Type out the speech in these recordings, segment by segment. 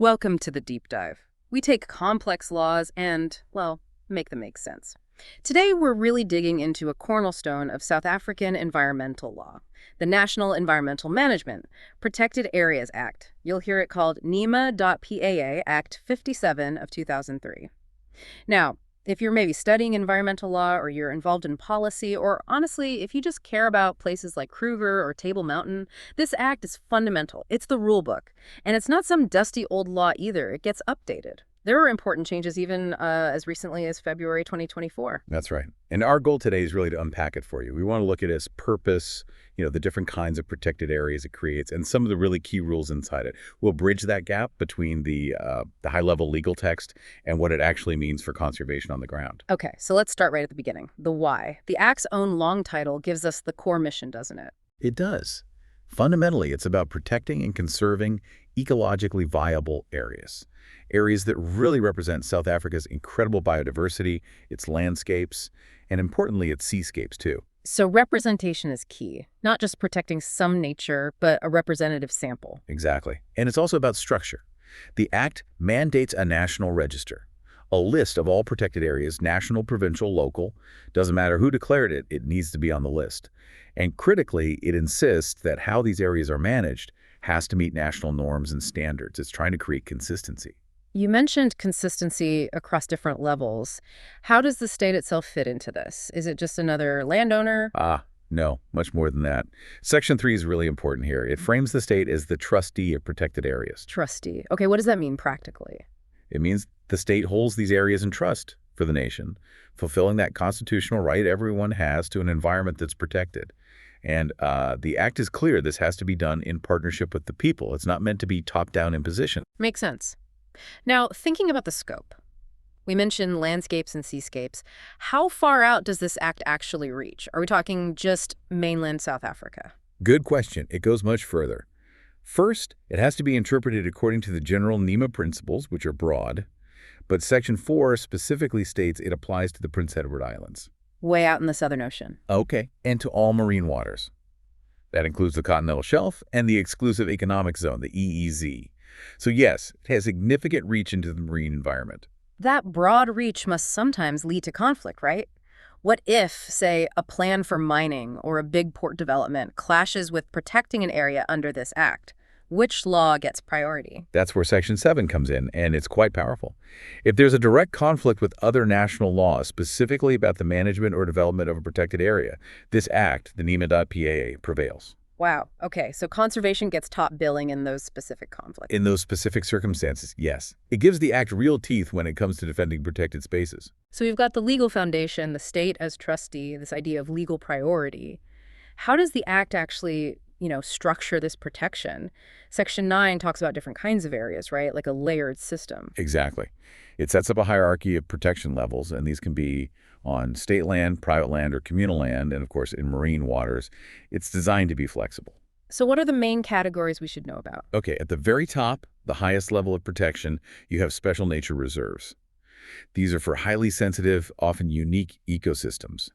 Welcome to the deep dive. We take complex laws and, well, make them make sense. Today, we're really digging into a cornerstone of South African environmental law, the National Environmental Management Protected Areas Act. You'll hear it called NEMA.PAA Act 57 of 2003. Now, if you're maybe studying environmental law or you're involved in policy, or honestly, if you just care about places like Kruger or Table Mountain, this act is fundamental. It's the rule book. And it's not some dusty old law either. It gets updated. There were important changes even as recently as February 2024. That's right. And our goal today is really to unpack it for you. We want to look at its purpose, the different kinds of protected areas it creates, and some of the really key rules inside it. We'll bridge that gap between the high-level legal text and what it actually means for conservation on the ground. Okay, so let's start right at the beginning. The why. The Act's own long title gives us the core mission, doesn't it? It does. Fundamentally, it's about protecting and conserving ecologically viable areas that really represent South Africa's incredible biodiversity, its landscapes, and importantly, its seascapes too. So representation is key, not just protecting some nature, but a representative sample. Exactly. And it's also about structure. The Act mandates a national register, a list of all protected areas, national, provincial, local. Doesn't matter who declared it, it needs to be on the list. And critically, it insists that how these areas are managed has to meet national norms and standards. It's trying to create consistency. You mentioned consistency across different levels. How does the state itself fit into this? Is it just another landowner? No, much more than that. Section 3 is really important here. It frames the state as the trustee of protected areas. Trustee. Okay, what does that mean practically? It means the state holds these areas in trust for the nation, fulfilling that constitutional right everyone has to an environment that's protected. And the Act is clear this has to be done in partnership with the people. It's not meant to be top-down imposition. Makes sense. Now, thinking about the scope, we mentioned landscapes and seascapes. How far out does this act actually reach? Are we talking just mainland South Africa? Good question. It goes much further. First, it has to be interpreted according to the general NEMA principles, which are broad, but Section 4 specifically states it applies to the Prince Edward Islands. Way out in the Southern Ocean. Okay, and to all marine waters. That includes the continental shelf and the exclusive economic zone, the EEZ. So yes, it has significant reach into the marine environment. That broad reach must sometimes lead to conflict, right? What if, say, a plan for mining or a big port development clashes with protecting an area under this act? Which law gets priority? That's where Section 7 comes in, and it's quite powerful. If there's a direct conflict with other national laws, specifically about the management or development of a protected area, this act, the NEMA.PAA, prevails. Wow. Okay, so conservation gets top billing in those specific conflicts. In those specific circumstances, yes. It gives the Act real teeth when it comes to defending protected spaces. So we've got the legal foundation, the state as trustee, this idea of legal priority. How does the Act actually, structure this protection? Section 9 talks about different kinds of areas, right? Like a layered system. Exactly. It sets up a hierarchy of protection levels, and these can be on state land, private land, or communal land, and of course in marine waters. It's designed to be flexible. So what are the main categories we should know about? Okay, at the very top, the highest level of protection, you have special nature reserves. These are for highly sensitive, often unique ecosystems.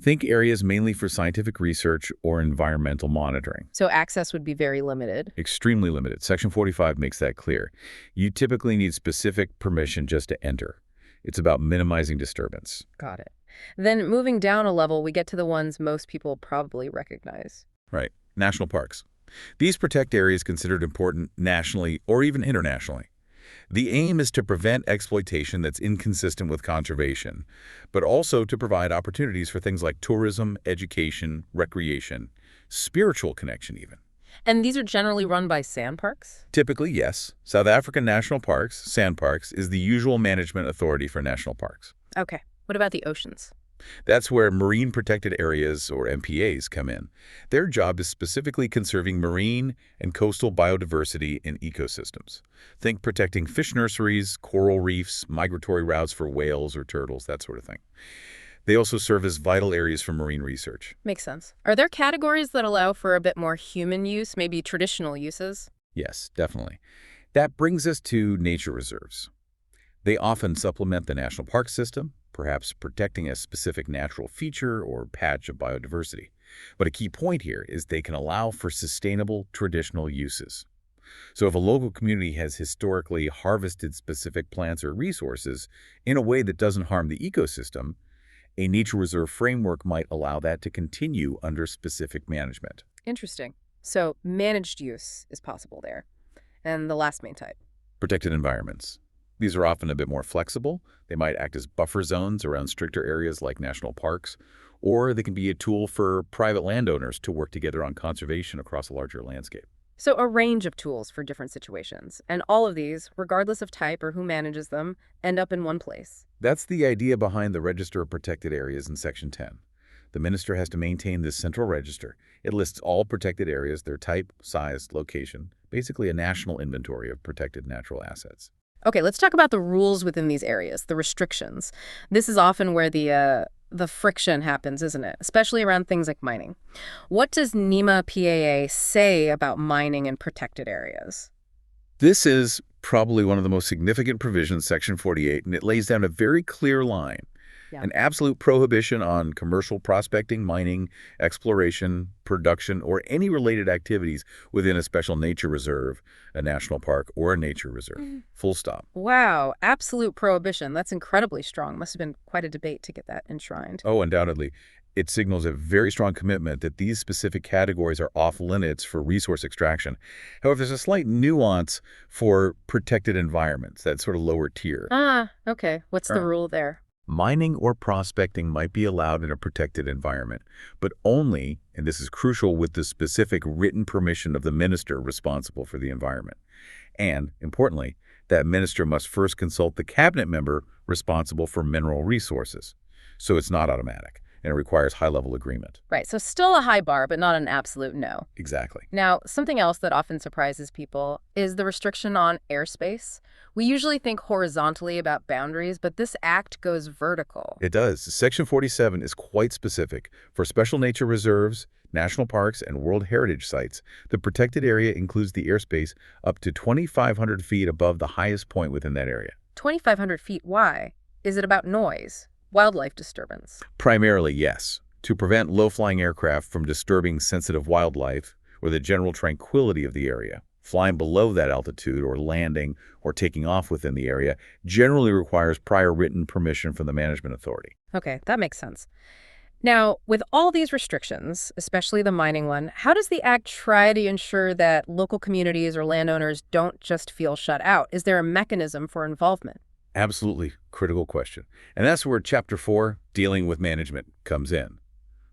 Think areas mainly for scientific research or environmental monitoring. So access would be very limited? Extremely limited. Section 45 makes that clear. You typically need specific permission just to enter. It's about minimizing disturbance. Got it. Then moving down a level, we get to the ones most people probably recognize. Right. National parks. These protect areas considered important nationally or even internationally. The aim is to prevent exploitation that's inconsistent with conservation, but also to provide opportunities for things like tourism, education, recreation, spiritual connection even. And these are generally run by SANParks? Typically, yes. South African National Parks, SANParks, is the usual management authority for national parks. Okay. What about the oceans? That's where Marine Protected Areas, or MPAs, come in. Their job is specifically conserving marine and coastal biodiversity in ecosystems. Think protecting fish nurseries, coral reefs, migratory routes for whales or turtles, that sort of thing. They also serve as vital areas for marine research. Makes sense. Are there categories that allow for a bit more human use, maybe traditional uses? Yes, definitely. That brings us to nature reserves. They often supplement the national park system, perhaps protecting a specific natural feature or patch of biodiversity. But a key point here is they can allow for sustainable traditional uses. So if a local community has historically harvested specific plants or resources in a way that doesn't harm the ecosystem, a nature reserve framework might allow that to continue under specific management. Interesting. So managed use is possible there. And the last main type. Protected environments. These are often a bit more flexible. They might act as buffer zones around stricter areas like national parks, or they can be a tool for private landowners to work together on conservation across a larger landscape. So a range of tools for different situations. And all of these, regardless of type or who manages them, end up in one place. That's the idea behind the Register of Protected Areas in Section 10. The minister has to maintain this central register. It lists all protected areas, their type, size, location, basically a national inventory of protected natural assets. Okay, let's talk about the rules within these areas, the restrictions. This is often where the friction happens, isn't it? Especially around things like mining. What does NEMA PAA say about mining in protected areas? This is probably one of the most significant provisions, Section 48, and it lays down a very clear line. Yeah. An absolute prohibition on commercial prospecting, mining, exploration, production, or any related activities within a special nature reserve, a national park, or a nature reserve. Full stop. Wow, absolute prohibition. That's incredibly strong. Must have been quite a debate to get that enshrined. Oh, undoubtedly. It signals a very strong commitment that these specific categories are off limits for resource extraction. However, there's a slight nuance for protected environments, that sort of lower tier. Ah, okay. What's the rule there? Mining or prospecting might be allowed in a protected environment, but only, and this is crucial, with the specific written permission of the minister responsible for the environment. And, importantly, that minister must first consult the cabinet member responsible for mineral resources. So it's not automatic, and it requires high-level agreement. Right, so still a high bar, but not an absolute no. Exactly. Now, something else that often surprises people is the restriction on airspace. We usually think horizontally about boundaries, but this act goes vertical. It does. Section 47 is quite specific. For special nature reserves, national parks, and World Heritage Sites, the protected area includes the airspace up to 2,500 feet above the highest point within that area. 2,500 feet, why? Is it about noise? Wildlife disturbance? Primarily, yes. To prevent low-flying aircraft from disturbing sensitive wildlife or the general tranquility of the area. Flying below that altitude or landing or taking off within the area generally requires prior written permission from the management authority. Okay, that makes sense. Now, with all these restrictions, especially the mining one, how does the Act try to ensure that local communities or landowners don't just feel shut out? Is there a mechanism for involvement? Absolutely critical question. And that's where Chapter 4, Dealing with Management, comes in.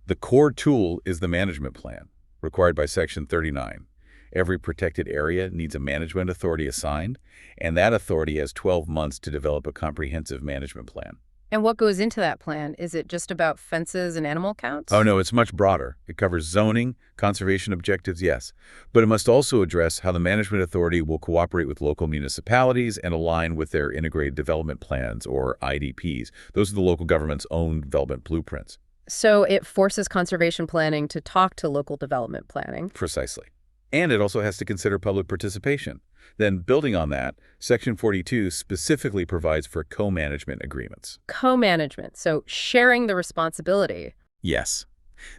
The core tool is the management plan, required by Section 39. Every protected area needs a management authority assigned, and that authority has 12 months to develop a comprehensive management plan. And what goes into that plan? Is it just about fences and animal counts? Oh, no, it's much broader. It covers zoning, conservation objectives, yes. But it must also address how the management authority will cooperate with local municipalities and align with their integrated development plans, or IDPs. Those are the local government's own development blueprints. So it forces conservation planning to talk to local development planning. Precisely. And it also has to consider public participation. Then, building on that, Section 42 specifically provides for co-management agreements. Co-management, so sharing the responsibility. Yes.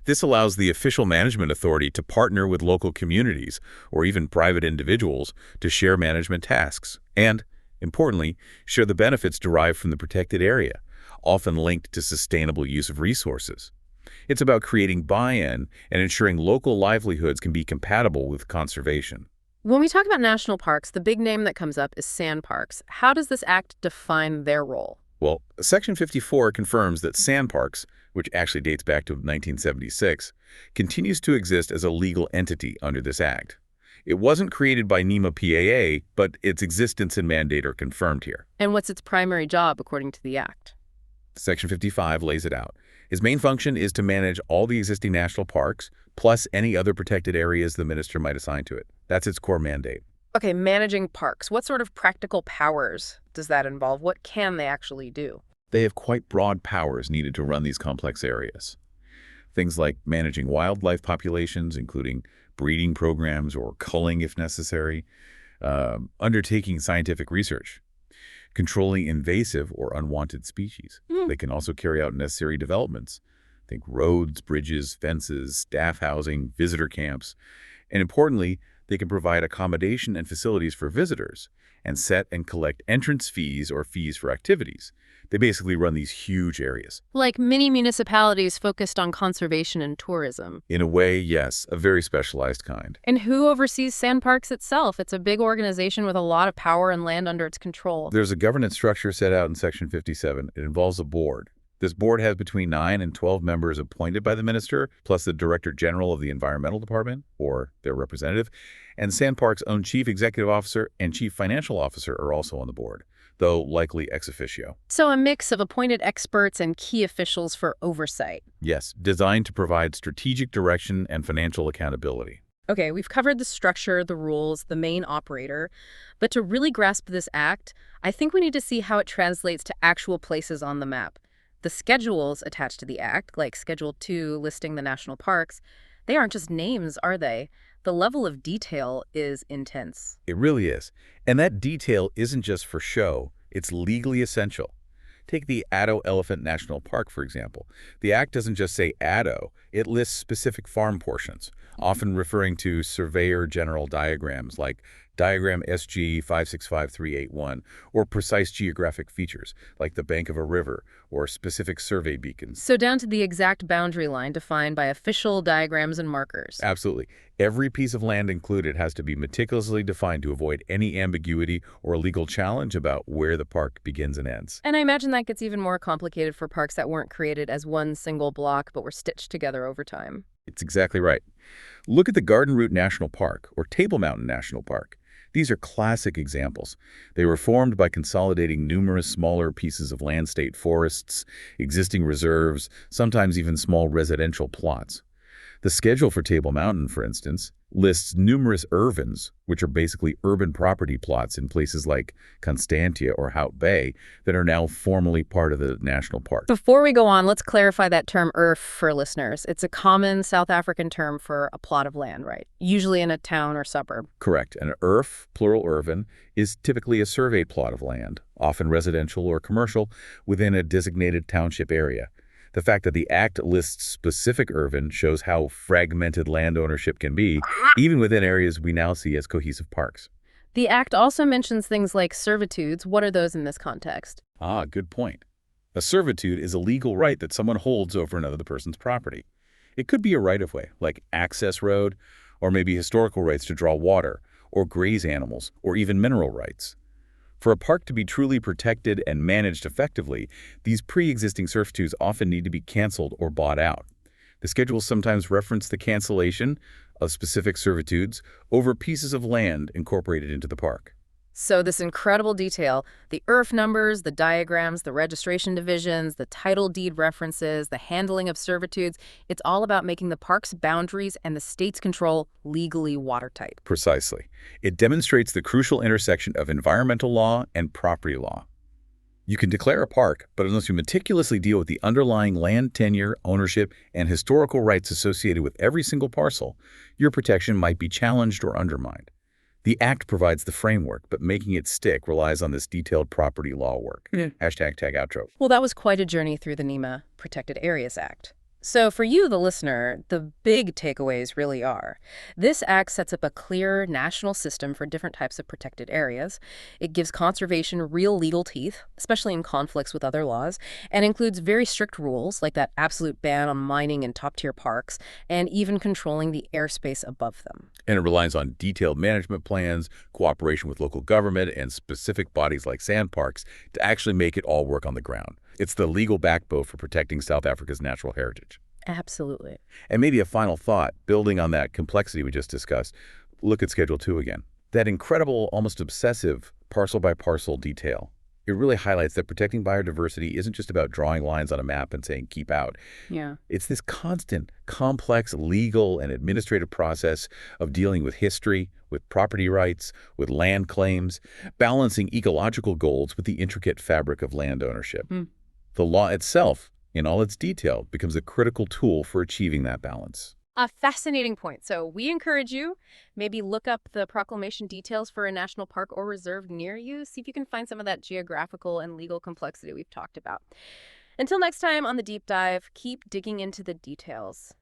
This allows the official management authority to partner with local communities or even private individuals to share management tasks and, importantly, share the benefits derived from the protected area, often linked to sustainable use of resources. It's about creating buy-in and ensuring local livelihoods can be compatible with conservation. When we talk about national parks, the big name that comes up is SANParks. How does this act define their role? Well, Section 54 confirms that SANParks, which actually dates back to 1976, continues to exist as a legal entity under this act. It wasn't created by NEMA PAA, but its existence and mandate are confirmed here. And what's its primary job according to the act? Section 55 lays it out. His main function is to manage all the existing national parks, plus any other protected areas the minister might assign to it. That's its core mandate. Okay, managing parks. What sort of practical powers does that involve? What can they actually do? They have quite broad powers needed to run these complex areas. Things like managing wildlife populations, including breeding programs or culling if necessary, undertaking scientific research, controlling invasive or unwanted species. They can also carry out necessary developments. Think roads, bridges, fences, staff housing, visitor camps. And importantly, They can provide accommodation and facilities for visitors, and set and collect entrance fees or fees for activities. They basically run these huge areas. Like mini municipalities focused on conservation and tourism. In a way, yes, a very specialized kind. And who oversees SANParks itself? It's a big organization with a lot of power and land under its control. There's a governance structure set out in Section 57. It involves a board. This board has between 9 and 12 members appointed by the minister, plus the Director General of the Environmental Department, or their representative, and SANParks' own Chief Executive Officer and Chief Financial Officer are also on the board, though likely ex officio. So a mix of appointed experts and key officials for oversight. Yes, designed to provide strategic direction and financial accountability. Okay, we've covered the structure, the rules, the main operator, but to really grasp this act, I think we need to see how it translates to actual places on the map. The schedules attached to the act, like Schedule 2 listing the national parks, they aren't just names, are they? The level of detail is intense. It really is. And that detail isn't just for show, it's legally essential. Take the Addo Elephant National Park, for example. The act doesn't just say Addo, it lists specific farm portions, often referring to surveyor general diagrams like Diagram SG 565381, or precise geographic features like the bank of a river or specific survey beacons. So down to the exact boundary line defined by official diagrams and markers. Absolutely. Every piece of land included has to be meticulously defined to avoid any ambiguity or legal challenge about where the park begins and ends. And I imagine that gets even more complicated for parks that weren't created as one single block but were stitched together over time. It's exactly right. Look at the Garden Route National Park or Table Mountain National Park. These are classic examples. They were formed by consolidating numerous smaller pieces of land state forests, existing reserves, sometimes even small residential plots. The schedule for Table Mountain, for instance, lists numerous urvins, which are basically urban property plots in places like Constantia or Hout Bay that are now formally part of the national park. Before we go on, let's clarify that term URF for listeners. It's a common South African term for a plot of land, right? Usually in a town or suburb. Correct. An URF, plural urban, is typically a surveyed plot of land, often residential or commercial, within a designated township area. The fact that the Act lists specific urban shows how fragmented land ownership can be, even within areas we now see as cohesive parks. The Act also mentions things like servitudes. What are those in this context? Ah, good point. A servitude is a legal right that someone holds over another person's property. It could be a right-of-way, like access road, or maybe historical rights to draw water, or graze animals, or even mineral rights. For a park to be truly protected and managed effectively, these pre-existing servitudes often need to be canceled or bought out. The schedules sometimes reference the cancellation of specific servitudes over pieces of land incorporated into the park. So this incredible detail, the URF numbers, the diagrams, the registration divisions, the title deed references, the handling of servitudes, it's all about making the park's boundaries and the state's control legally watertight. Precisely. It demonstrates the crucial intersection of environmental law and property law. You can declare a park, but unless you meticulously deal with the underlying land tenure, ownership, and historical rights associated with every single parcel, your protection might be challenged or undermined. The Act provides the framework, but making it stick relies on this detailed property law work. Hashtag tag outro. Well, that was quite a journey through the NEMA Protected Areas Act. So for you, the listener, the big takeaways really are. This act sets up a clear national system for different types of protected areas. It gives conservation real legal teeth, especially in conflicts with other laws, and includes very strict rules like that absolute ban on mining in top-tier parks and even controlling the airspace above them. And it relies on detailed management plans, cooperation with local government, and specific bodies like SANParks to actually make it all work on the ground. It's the legal backbone for protecting South Africa's natural heritage. Absolutely. And maybe a final thought, building on that complexity we just discussed, look at Schedule 2 again. That incredible, almost obsessive parcel-by-parcel detail. It really highlights that protecting biodiversity isn't just about drawing lines on a map and saying, keep out. Yeah. It's this constant, complex legal and administrative process of dealing with history, with property rights, with land claims, balancing ecological goals with the intricate fabric of land ownership. The law itself, in all its detail, becomes a critical tool for achieving that balance. A fascinating point. So we encourage you, maybe look up the proclamation details for a national park or reserve near you. See if you can find some of that geographical and legal complexity we've talked about. Until next time on The Deep Dive, keep digging into the details.